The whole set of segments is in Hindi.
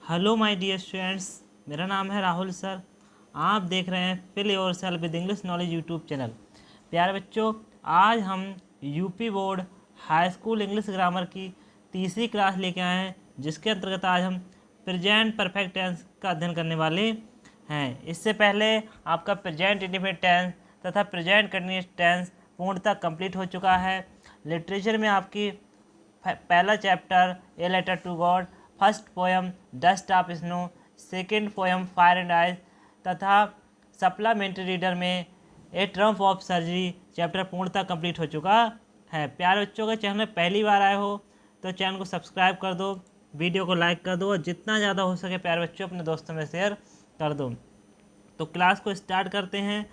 हेलो माय डियर स्टूडेंट्स, मेरा नाम है राहुल सर। आप देख रहे हैं fill your self with English knowledge YouTube channel. प्यारे बच्चों, आज हम UP board high school English grammar की तीसरी क्लास लेके आए हैं, जिसके अंतर्गत आज हम प्रेजेंट परफेक्ट टेंस का अध्ययन करने वाले हैं। इससे पहले आपका प्रेजेंट इंडिफिनिट टेंस तथा प्रेजेंट कंटिन्यूअस टेंस पूर्णतः कंप्लीट हो चुका है। लिटरेचर में आपकी पहला chapter a letter to God, first poem dust of snow, second poem fire and ice तथा सप्लीमेंट्री रीडर में a triumph of surgery chapter पूर्णतः कंप्लीट हो चुका है। प्यारे बच्चों के चैनल में पहली बार आए हो तो चैनल को सब्सक्राइब कर दो, वीडियो को लाइक कर दो और जितना ज़्यादा हो सके प्यारे बच्चों अपने दोस्तों में शेयर कर दो। तो क्लास को स्टार्ट करते हैं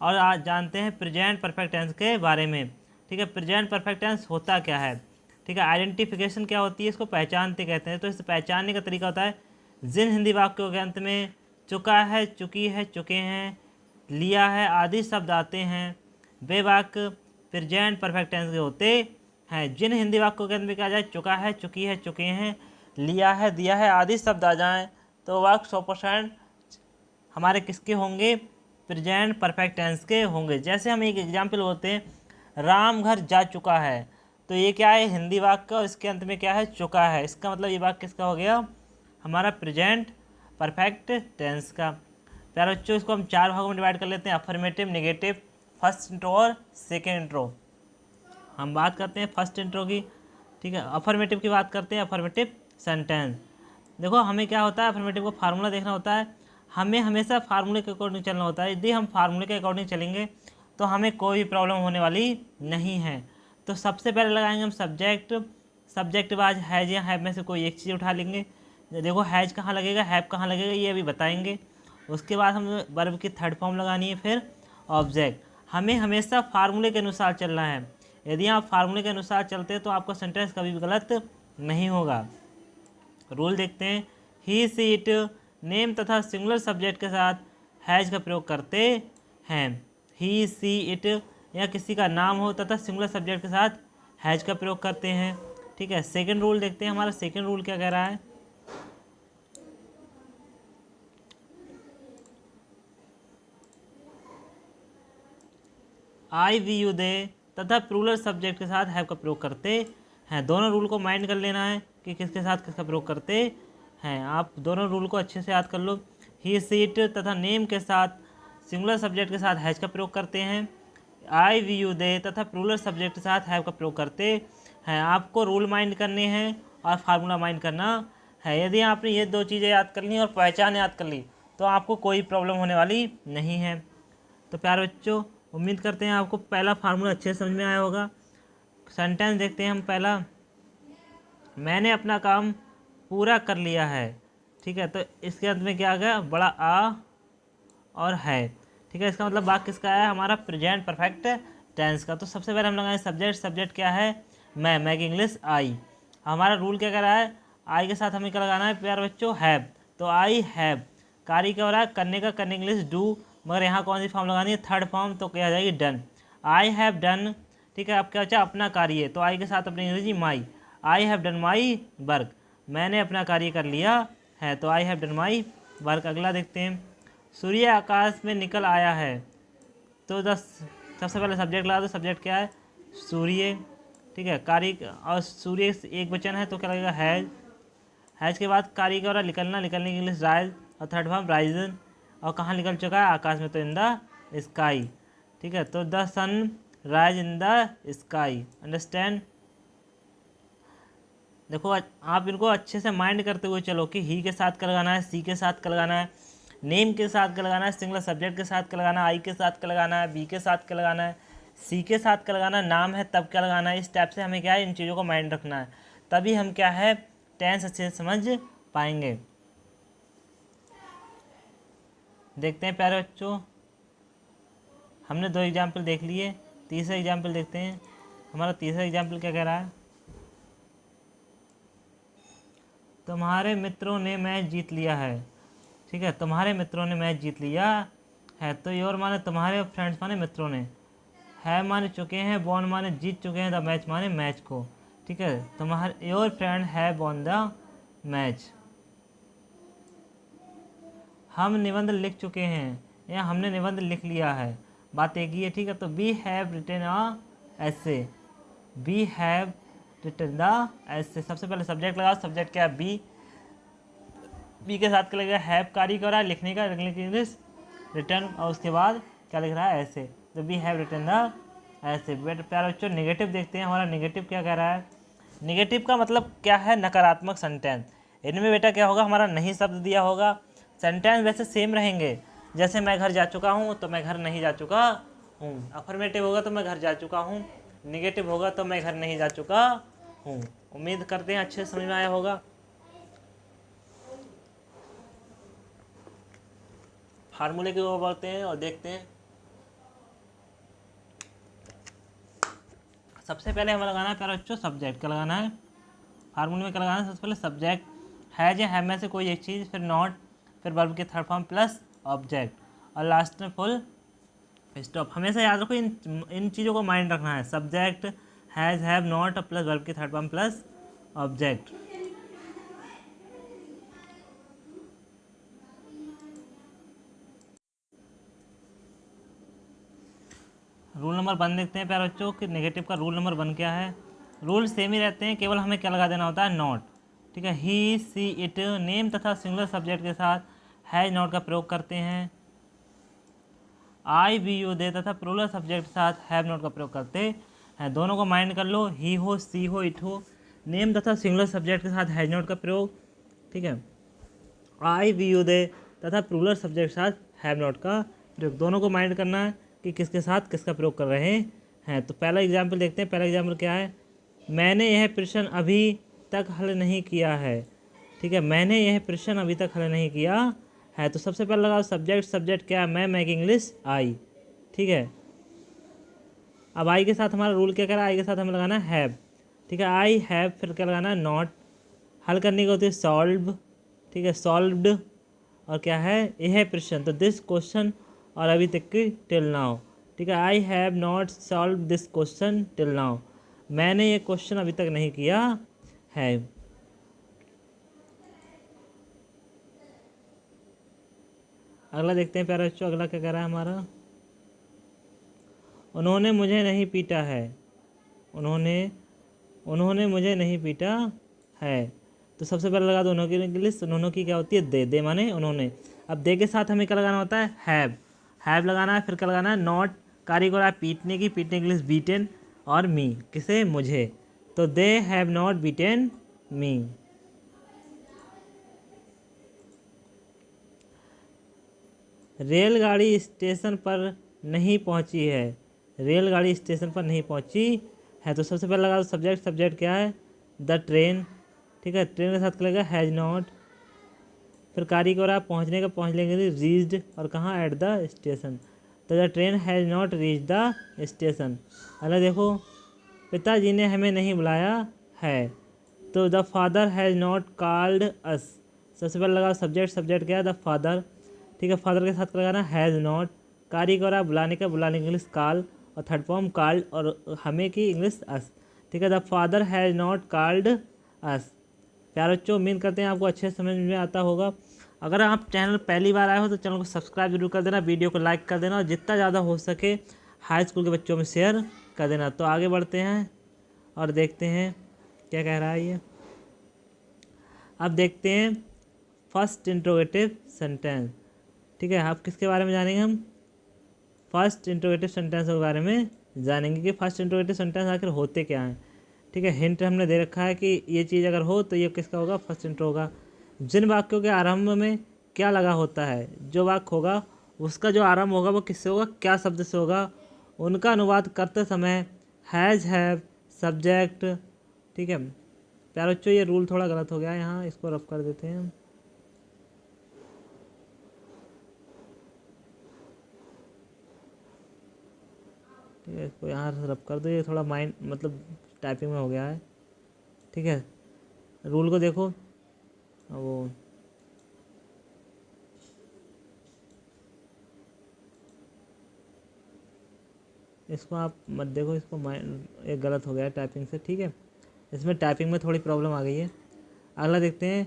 और आज जानते हैं प्रेजेंट परफेक्ट टेंस के बारे में। ठीक है, प्रेजेंट परफेक्ट टेंस होता क्या है। ठीक है, आइडेंटिफिकेशन क्या होती है, इसको पहचानते कहते हैं। तो इसे पहचानने का तरीका होता है जिन हिंदी वाक्यों के अंत में चुका है, चुकी है, चुके हैं, लिया है आदि शब्द आते हैं, वे वाक्य प्रेजेंट परफेक्ट टेंस के होते हैं। जिन हिंदी वाक्यों के अंत में क्या जाए, चुका है, चुकी है, चुके हैं, लिया है, दिया है आदि शब्द आ जाएं तो वाक्य 100% हमारे किसके होंगे, प्रेजेंट परफेक्ट टेंस के होंगे। जैसे हम एक एग्जाम्पल बोलते हैं राम घर जा चुका है, तो ये क्या है, हिंदी वाक्य और इसके अंत में क्या है, चुका है। इसका मतलब ये वाक्य किसका हो गया, हमारा प्रेजेंट परफेक्ट टेंस का। प्यारे बच्चों, इसको हम 4 भागों में डिवाइड कर लेते हैं, अफर्मेटिव, नेगेटिव, फर्स्ट इंट्रो और सेकेंड इंट्रो। हम बात करते हैं फर्स्ट इंट्रो की। ठीक है, अफर्मेटिव की बात करते हैं, अफर्मेटिव सेंटेंस। देखो हमें क्या होता है, अफर्मेटिव को फार्मूला देखना होता है, हमें हमेशा फार्मूले के अकॉर्डिंग चलना होता है। यदि हम फार्मूले के अकॉर्डिंग चलेंगे तो हमें कोई भी प्रॉब्लम होने वाली नहीं है। तो सबसे पहले लगाएंगे हम सब्जेक्ट। सब्जेक्ट बाद हैज या हैव में से कोई एक चीज़ उठा लेंगे। देखो हैज कहाँ लगेगा, हैव कहाँ लगेगा, ये अभी बताएंगे। उसके बाद हम वर्ब की थर्ड फॉर्म लगानी है, फिर ऑब्जेक्ट। हमें हमेशा फार्मूले के अनुसार चलना है। यदि आप फार्मूले के अनुसार चलते हैं तो आपका सेंटेंस कभी भी गलत नहीं होगा। रूल देखते हैं, ही सी इट नेम तथा सिंगुलर सब्जेक्ट के साथ हैज का प्रयोग करते हैं। ही सी इट या किसी का नाम हो तथा सिंगुलर सब्जेक्ट के साथ हैज का प्रयोग करते हैं। ठीक है, सेकंड रूल देखते हैं, हमारा सेकंड रूल क्या कह रहा है। आई वी यू दे तथा प्लूरल सब्जेक्ट के साथ हैव का प्रयोग करते हैं। दोनों रूल को माइंड कर लेना है कि किसके साथ किसका प्रयोग करते हैं। आप दोनों रूल को अच्छे से याद कर लो। ही सीट तथा नेम के साथ सिंगुलर सब्जेक्ट के साथ हैज का प्रयोग करते हैं। आई वी यू दे तथा प्लूरल सब्जेक्ट के साथ हैव का प्रयोग करते हैं। आपको रूल माइंड करने हैं और फार्मूला माइंड करना है। यदि आपने ये 2 चीज़ें याद कर ली और पहचान याद कर ली तो आपको कोई प्रॉब्लम होने वाली नहीं है। तो प्यारे बच्चों, उम्मीद करते हैं आपको पहला फार्मूला अच्छे से समझ में आया होगा। सेंटेंस देखते हैं हम। पहला, मैंने अपना काम पूरा कर लिया है। ठीक है, तो इसके अंत में क्या आ गया, बड़ा आ और है। ठीक है, इसका मतलब वाक्य किसका है, हमारा प्रेजेंट परफेक्ट टेंस का। तो सबसे पहले हम लगाएं सब्जेक्ट। सब्जेक्ट क्या है, मैं की इंग्लिश आई। हमारा रूल क्या कह रहा है, आई के साथ हमें क्या लगाना है प्यारे बच्चों, हैव। तो आई हैव, कार्य क्या हो रहा है, करने का, करने की इंग्लिश डू, मगर यहाँ कौन सी फॉर्म लगानी है, थर्ड फॉर्म, तो क्या आ जाएगी डन। I have done. ठीक है, अब क्या बचा, अपना कार्य, तो आई के साथ अपनी अंग्रेजी my. I have done my work, मैंने अपना कार्य कर लिया है, तो I have done my work. अगला देखते हैं, सूर्य आकाश में निकल आया है। तो सबसे पहले सब्जेक्ट लगा दो। सब्जेक्ट क्या है, सूर्य। ठीक है, कार्य और सूर्य एक वचन है तो क्या लगेगा, हैज। हैज के बाद कार्य क्या हो रहा है, निकलना, निकलने की इंग्लिश राइज, और थर्ड फॉर्म राइजन। और कहाँ निकल चुका है, आकाश में, तो इन द स्काई। ठीक है, तो the sun rise in the sky. Understand. देखो आप इनको अच्छे से माइंड करते हुए चलो कि ही के साथ क्या लगाना है, सी के साथ क्या लगाना है, नेम के साथ क्या लगाना है, सिंगुलर सब्जेक्ट के साथ क्या लगाना है, आई के साथ क्या लगाना है, बी के साथ क्या लगाना है, सी के साथ क्या लगाना है, नाम है तब क्या लगाना है। इस टाइप से हमें क्या है, इन चीज़ों को माइंड रखना है, तभी हम क्या है, टेंस अच्छे से समझ पाएंगे। देखते हैं प्यारे बच्चों, हमने 2 एग्जाम्पल देख लिए, तीसरा एग्जाम्पल देखते हैं। हमारा तीसरा एग्जाम्पल क्या कह रहा है, तुम्हारे मित्रों ने मैच जीत लिया है। ठीक है, तुम्हारे मित्रों ने मैच जीत लिया है, तो योर माने तुम्हारे, फ्रेंड्स माने मित्रों ने, है माने चुके हैं, बॉन माने जीत चुके हैं, द मैच माने मैच को। ठीक है, तुम्हारे योर फ्रेंड है बॉन द मैच। हम निबंध लिख चुके हैं या हमने निबंध लिख लिया है, बात एक ही है, ठीक है। तो वी हैव रिटन अ ऐसे, वी हैव रिटन द ऐसे। सबसे पहले सब्जेक्ट लगाओ, सब्जेक्ट क्या है बी, बी के साथ क्या लगेगा हैव, कार्य कर रहा है लिखने का, इंग्लिश रिटर्न, और उसके बाद क्या लिख रहा है ऐसे, तो वी हैव रिटन द ऐसे। बेटा प्यारे बच्चों नेगेटिव देखते हैं, हमारा नेगेटिव क्या कह रहा है। नेगेटिव का मतलब क्या है, नकारात्मक सेंटेंस। इनमें बेटा क्या होगा, हमारा नहीं शब्द दिया होगा। सेंटेंस वैसे सेम रहेंगे, जैसे मैं घर जा चुका हूँ तो मैं घर नहीं जा चुका हूँ। अफर्मेटिव होगा तो मैं घर जा चुका हूँ, नेगेटिव होगा तो मैं घर नहीं जा चुका हूँ। उम्मीद करते हैं अच्छे से समझ में आया होगा। फार्मूले की ओर बढ़ते हैं और देखते हैं। सबसे पहले हमें लगाना है प्यारे बच्चों सब्जेक्ट, क्या लगाना है फार्मूले में, क्या लगाना है सबसे पहले सब्जेक्ट, हैज या हैव में से कोई एक चीज़, फिर नॉट, फिर वर्ब के थर्ड फॉर्म प्लस ऑब्जेक्ट, और लास्ट में फुल स्टॉप। हमेशा याद रखो इन चीज़ों को माइंड रखना है, subject, has, have, not plus verb के third form plus object. Rule number 1 देखते हैं प्यारे बच्चों कि नेगेटिव का रूल नंबर 1 क्या है। रूल सेम ही रहते हैं, केवल हमें क्या लगा देना होता है नॉट, ठीक है। ही, सी, इट नेम तथा सिंगुलर सब्जेक्ट के साथ हैज नॉट का प्रयोग करते हैं। आई, वी, यू, दे तथा प्लूरल सब्जेक्ट के साथ हैव नॉट का प्रयोग करते हैं। दोनों को माइंड कर लो, ही हो, सी हो, इट हो, नेम तथा सिंगुलर सब्जेक्ट के साथ हैज नॉट का प्रयोग, ठीक है। आई, वी, यू, दे तथा प्लूरल सब्जेक्ट के साथ हैव नॉट का प्रयोग, दोनों को माइंड करना है कि किसके साथ किसका प्रयोग कर रहे हैं। तो पहला एग्जाम्पल देखते हैं। पहला एग्जाम्पल क्या है, मैंने यह प्रश्न अभी तक हल नहीं किया है, ठीक है। मैंने यह प्रश्न अभी तक हल नहीं किया है, तो सबसे पहले लगाओ सब्जेक्ट, सब्जेक्ट क्या है, मैं, मैक इंग्लिश, आई, ठीक है। अब आई के साथ हमारा रूल क्या कह रहा है, आई के साथ हमें लगाना है हैव, ठीक है। आई हैव, फिर क्या लगाना है नॉट, हल करने की होती है सॉल्व, ठीक है, सॉल्व्ड, और क्या है यह प्रश्न, तो दिस क्वेश्चन, और अभी तक की टिल नाउ, ठीक है। I have not solve this question till now, मैंने ये क्वेश्चन अभी तक नहीं किया है। अगला देखते हैं प्यारे बच्चों, अगला क्या कह रहा है हमारा, उन्होंने मुझे नहीं पीटा है, उन्होंने मुझे नहीं पीटा है। तो सबसे पहले लगा दो उन्होंने की इंग्लिश, उन्होंने की क्या होती है दे माने उन्होंने। अब दे के साथ हमें क्या लगाना होता है हैव लगाना है, फिर क्या लगाना है नॉट, कार्य को रहा है पीटने की, पीटने के लिए बीटेन, और मी, किसे मुझे, तो दे हैव नॉट बीटेन मी। रेलगाड़ी स्टेशन पर नहीं पहुंची है, रेलगाड़ी स्टेशन पर नहीं पहुंची है, तो सबसे पहले लगा दो सब्जेक्ट, सब्जेक्ट क्या है द ट्रेन, ठीक है। ट्रेन के साथ क्या लगेगा हैज़ नॉट, फिर कार्य हो रहा है पहुंचने का, पहुंचने के लिए रीच्ड, और कहाँ एट द स्टेशन, तो the train has not reach the station. अगला देखो, पिताजी ने हमें नहीं बुलाया है, तो the father has not called us. सबसे पहले लगा सब्जेक्ट, सब्जेक्ट क्या है द फादर, ठीक है। फादर के साथ लगाना हैज़ नॉट, कार्य हो रहा है बुलाने का, बुलाने की इंग्लिश कॉल, और थर्ड फॉर्म कॉल्ड, और हमें की इंग्लिश अस, ठीक है। The father has not called us. प्यारे बच्चों उम्मीद करते हैं आपको अच्छे से समझ में आता होगा। अगर आप चैनल पहली बार आए हो तो चैनल को सब्सक्राइब जरूर कर देना, वीडियो को लाइक कर देना, और जितना ज़्यादा हो सके हाई स्कूल के बच्चों में शेयर कर देना। तो आगे बढ़ते हैं और देखते हैं क्या कह रहा है ये। अब देखते हैं फर्स्ट इंट्रोगेटिव सेंटेंस, ठीक है। आप किसके बारे में जानेंगे, हम फर्स्ट इंट्रोगेटिव सेंटेंस के बारे में जानेंगे कि फर्स्ट इंट्रोगेटिव सेंटेंस आखिर होते क्या हैं, ठीक है। हिंट हमने दे रखा है कि ये चीज़ अगर हो तो ये किसका होगा, फर्स्ट इंट्रो होगा। जिन वाक्यों के आरंभ में क्या लगा होता है, जो वाक्य होगा उसका जो आरंभ होगा वो किससे होगा, क्या शब्द से होगा, उनका अनुवाद करते समय हैज़, हैव, सब्जेक्ट, ठीक है। प्यारे बच्चों ये रूल थोड़ा गलत हो गया है यहाँ, इसको रफ कर देते हैं हम, ठीक है। इसको यहाँ रफ कर दो, ये थोड़ा माइंड मतलब टाइपिंग में हो गया है, ठीक है। रूल को देखो, वो इसको आप मत देखो, इसको माइंड एक गलत हो गया है टाइपिंग से, ठीक है। इसमें टाइपिंग में थोड़ी प्रॉब्लम आ गई है। अगला देखते हैं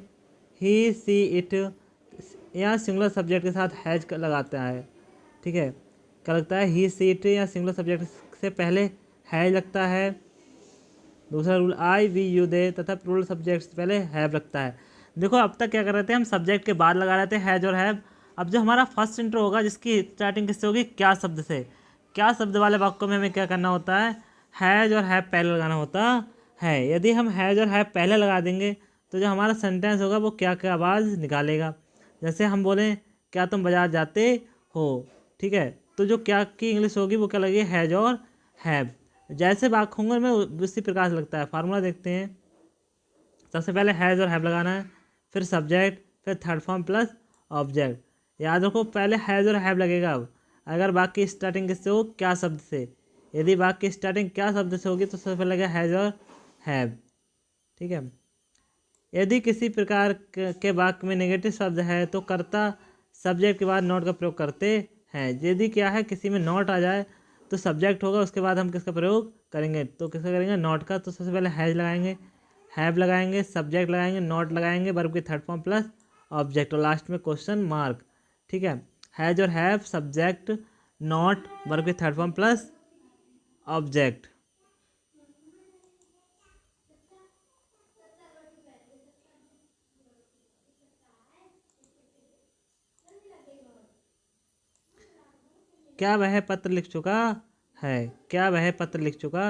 ही, सी, इट, या सिंगुलर सब्जेक्ट के साथ हैज लगाता है, ठीक है। क्या लगता है, ही सी इट या सिंगुलर सब्जेक्ट से पहले हैज लगता है। दूसरा रूल, आई वी यू दे तथा प्लूरल सब्जेक्ट से पहले हैव लगता है। देखो अब तक क्या कर रहे थे हम, सब्जेक्ट के बाद लगा रहे थे हैज और हैव। अब जो हमारा फर्स्ट इंट्रो होगा जिसकी स्टार्टिंग किससे होगी, क्या शब्द से। क्या शब्द वाले वाक्यों में हमें क्या करना होता है, हैज और हैव पहले लगाना होता है। यदि हम हैज और हैव पहले लगा देंगे तो जो हमारा सेंटेंस होगा वो क्या क्या आवाज़ निकालेगा। जैसे हम बोलें क्या तुम बाजार जाते हो, ठीक है, तो जो क्या की इंग्लिश होगी वो क्या लगेगी, हैज और हैव। जैसे वाक्य होंगे में उसी प्रकार से लगता है। फार्मूला देखते हैं। सबसे पहले हैज़ और हैव लगाना है, फिर सब्जेक्ट, फिर थर्ड फॉर्म प्लस ऑब्जेक्ट। याद रखो पहले हैज़ और हैव लगेगा। अब अगर वाक्य की स्टार्टिंग किससे हो, क्या शब्द से। यदि वाक्य की स्टार्टिंग क्या शब्द से होगी तो सबसे पहले लगेगा हैज़ और हैव, ठीक है। यदि किसी प्रकार के वाक्य में नेगेटिव शब्द है तो कर्ता सब्जेक्ट के बाद नॉट का प्रयोग करते हैं। यदि क्या है, किसी में नॉट आ जाए तो सब्जेक्ट होगा, उसके बाद हम किसका प्रयोग करेंगे, तो किसका करेंगे, नॉट का। तो सबसे पहले हैज लगाएंगे, हैव लगाएंगे, सब्जेक्ट लगाएंगे, नॉट लगाएंगे, वर्ब की थर्ड फॉर्म प्लस ऑब्जेक्ट और लास्ट में क्वेश्चन मार्क, ठीक है। हैज और हैव, सब्जेक्ट, नॉट, वर्ब की थर्ड फॉर्म प्लस ऑब्जेक्ट। क्या वह पत्र लिख चुका है, क्या वह पत्र लिख चुका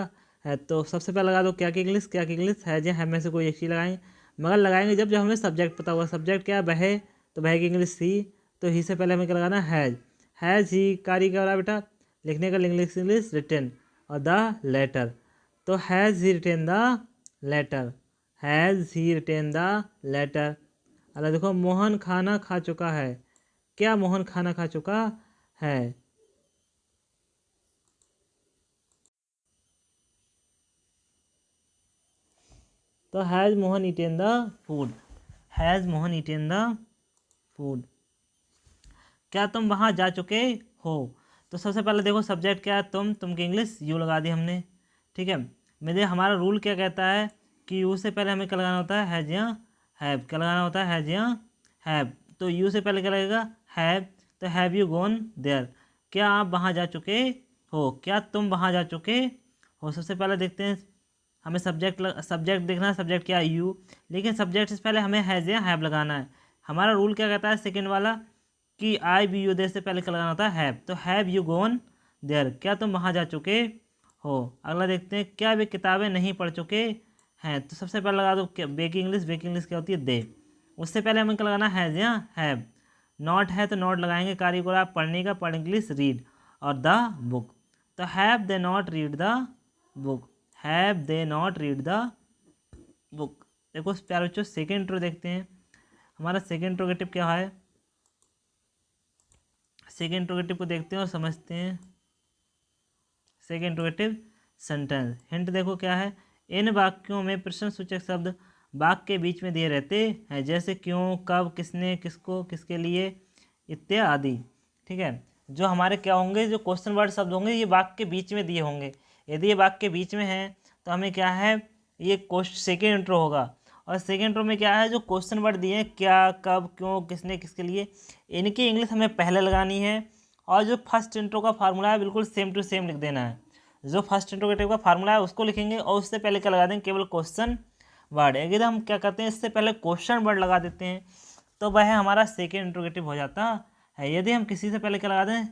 है। तो सबसे पहले लगा दो क्या की इंग्लिश, क्या की इंग्लिश, है या है में से कोई एक चीज़ लगाएंगे। मगर लगाएंगे जब हमें सब्जेक्ट पता होगा। सब्जेक्ट क्या है, वह, तो वह की इंग्लिश सी, तो ही से पहले हमें क्या लगाना, हैज़ ही कार्य क्या हो रहा है बेटा, लिखने का इंग्लिश रिटन और द लेटर। तो has he written the letter, has he written the letter. अगर देखो मोहन खाना खा चुका है, क्या मोहन खाना खा चुका है। तो has Mohan eaten the food, has Mohan eaten the food. क्या तुम वहाँ जा चुके हो। तो सबसे पहले देखो सब्जेक्ट क्या है, तुम की इंग्लिश यू लगा दी हमने, ठीक है। मेरे हमारा रूल क्या कहता है कि यू से पहले हमें क्या लगाना होता है, हैज़ या हैव। क्या लगाना होता है, हैज़ या हैव। तो यू से पहले क्या लगेगा, हैव। तो हैव यू गॉन देयर, क्या आप वहाँ जा चुके हो, क्या तुम वहाँ जा चुके हो। सबसे पहले देखते हैं, हमें सब्जेक्ट देखना है, सब्जेक्ट क्या है, यू। लेकिन सब्जेक्ट से पहले हमें हैज़ या हैव लगाना है। हमारा रूल क्या कहता है सेकंड वाला, कि आई बी यू दे से पहले क्या लगाना होता है, हैव। तो हैव यू गॉन देयर, क्या तुम वहाँ जा चुके हो। अगला देखते हैं, क्या वे किताबें नहीं पढ़ चुके हैं। तो सबसे पहले लगा दो बे की इंग्लिश, बे की इंग्लिश क्या होती है, दे। उससे पहले हमें क्या लगाना, हैज़ या हैव। नॉट है तो नॉट लगाएंगे, कार्य को आप पढ़ने का, पढ़ इंग्लिश रीड और द बुक। तो have they not read the book, have they not read the book. देखो प्यारे बच्चों सेकेंड इंट्रो देखते हैं। हमारा सेकेंड इंट्रोगेटिव क्या है, सेकेंड इंट्रोगेटिव को देखते हैं और समझते हैं। सेकेंड इंट्रोगेटिव सेंटेंस हिंट देखो क्या है, इन वाक्यों में प्रश्नसूचक शब्द वाक्य के बीच में दिए रहते हैं, जैसे क्यों, कब, किसने, किसको, किसके लिए इत्यादि, ठीक है। जो हमारे क्या होंगे, जो क्वेश्चन वर्ड शब्द होंगे ये वाक्य के बीच में दिए होंगे। यदि ये वाक्य के बीच में है तो हमें क्या है, ये सेकेंड इंट्रो होगा। और सेकेंड इंट्रो में क्या है, जो क्वेश्चन वर्ड दिए हैं, क्या, कब, क्यों, किसने, किसके लिए, इनकी इंग्लिश हमें पहले लगानी है। और जो फर्स्ट इंट्रो का फार्मूला है बिल्कुल सेम टू सेम लिख देना है। जो फर्स्ट इंट्रोगेटिव का फार्मूला है उसको लिखेंगे और उससे पहले क्या लगा देंगे, केवल क्वेश्चन वर्ड। अगर हम क्या करते हैं, इससे पहले क्वेश्चन वर्ड लगा देते हैं तो वह हमारा सेकेंड इंट्रोगेटिव हो जाता है। यदि हम किसी से पहले क्या लगा दें,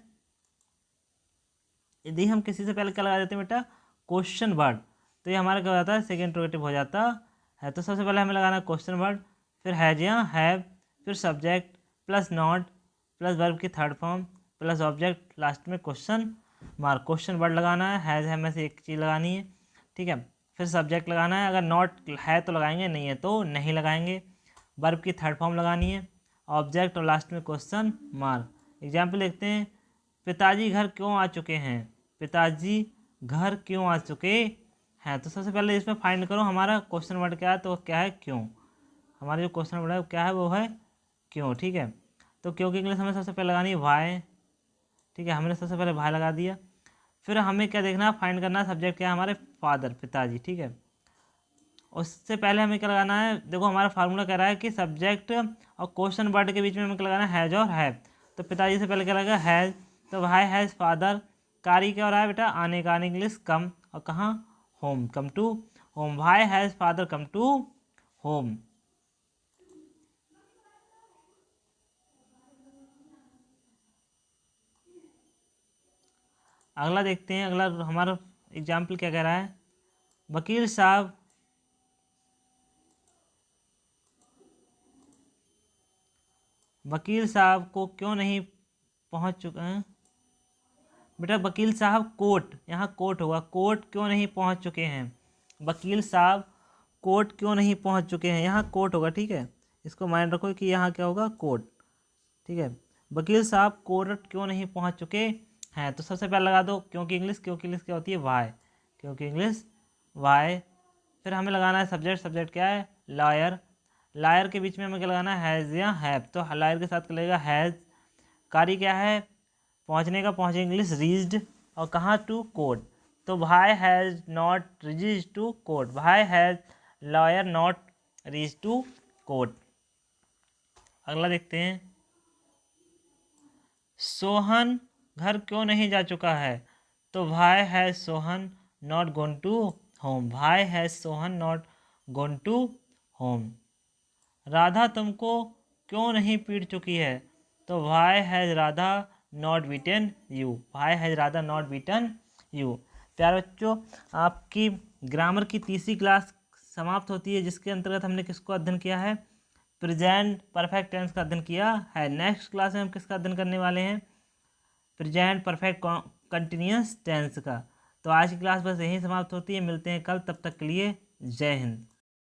यदि हम किसी से पहले क्या लगा देते हैं बेटा, क्वेश्चन वर्ड, तो ये हमारा क्या हो जाता है, सेकेंड इंट्रोगेटिव हो जाता है। तो सबसे पहले हमें लगाना क्वेश्चन वर्ड, फिर हैज या हैव, फिर subject plus not plus verb की third form plus object, last में क्वेश्चन मार्क। क्वेश्चन वर्ड लगाना है, हैज है में से एक चीज़ लगानी है, ठीक है। फिर सब्जेक्ट लगाना है, अगर नॉट है तो लगाएंगे, नहीं है तो नहीं लगाएंगे। वर्ब की थर्ड फॉर्म लगानी है, ऑब्जेक्ट और लास्ट में क्वेश्चन मार्क। एग्जाम्पल देखते हैं, पिताजी घर क्यों आ चुके हैं, पिताजी घर क्यों आ चुके हैं। तो सबसे पहले इसमें फाइंड करो हमारा क्वेश्चन वर्ड क्या है, तो क्या है, क्यों। हमारा जो क्वेश्चन वर्ड है क्या है, वो है क्यों, ठीक है। तो क्यों की इंग्लिश हमें सबसे पहले लगानी है वाई, ठीक है, हमने सबसे पहले वाई लगा दिया। फिर हमें क्या देखना है, फाइंड करना है, सब्जेक्ट क्या है हमारे, फादर, पिताजी, ठीक है। उससे पहले हमें क्या लगाना है, देखो हमारा फार्मूला कह रहा है कि सब्जेक्ट और क्वेश्चन वर्ड के बीच में हमें क्या लगाना है, हैज़ और हैव। तो पिताजी से पहले क्या लगेगा, हैज़, तो भाई हैज़ फादर, कारी क्या हो रहा है बेटा, आने का, इंग्लिश कम, और कहाँ, होम, कम टू होम, भाई has father come to home. अगला देखते हैं, अगला हमारा एग्जाम्पल क्या कह रहा है, वकील साहब को क्यों नहीं पहुंच चुके हैं, बेटा वकील साहब कोर्ट, यहाँ कोर्ट होगा, कोर्ट क्यों नहीं पहुंच चुके हैं, वकील साहब कोर्ट क्यों नहीं पहुंच चुके हैं, यहाँ कोर्ट होगा, ठीक है, इसको माइंड रखो कि यहाँ क्या होगा, कोर्ट, ठीक है। वकील साहब कोर्ट क्यों नहीं पहुंच चुके हैं, तो सबसे पहले लगा दो क्योंकि इंग्लिश, क्योंकि इंग्लिश क्या होती है, वाई, क्योंकि इंग्लिश वाई। फिर हमें लगाना है सब्जेक्ट, सब्जेक्ट क्या है, लॉयर, लायर के बीच में हमें क्या लगाना है, हैज़ या हैव, तो लायर के साथ लगेगा हैज़। कारी क्या है, पहुंचने का, पहुंचे इंग्लिश रीच्ड, और कहाँ, टू कोर्ट, तो भाई has not reached to court, भाई has lawyer not reach to court. अगला देखते हैं, सोहन घर क्यों नहीं जा चुका है, तो भाई has Sohan not gone to home, भाई has Sohan not gone to home. Radha तुमको क्यों नहीं पीट चुकी है, तो भाई has Radha not beaten you, भाई has Radha not beaten you. प्यारे बच्चों, आपकी ग्रामर की तीसरी क्लास समाप्त होती है, जिसके अंतर्गत हमने किसको अध्ययन किया है, प्रेजेंट परफेक्ट टेंस का अध्ययन किया है। नेक्स्ट क्लास में हम किसका अध्ययन करने वाले हैं, प्रेजेंट परफेक्ट कंटिन्यूअस टेंस का। तो आज की क्लास बस यहीं समाप्त होती है, मिलते हैं कल, तब तक के लिए जय हिंद।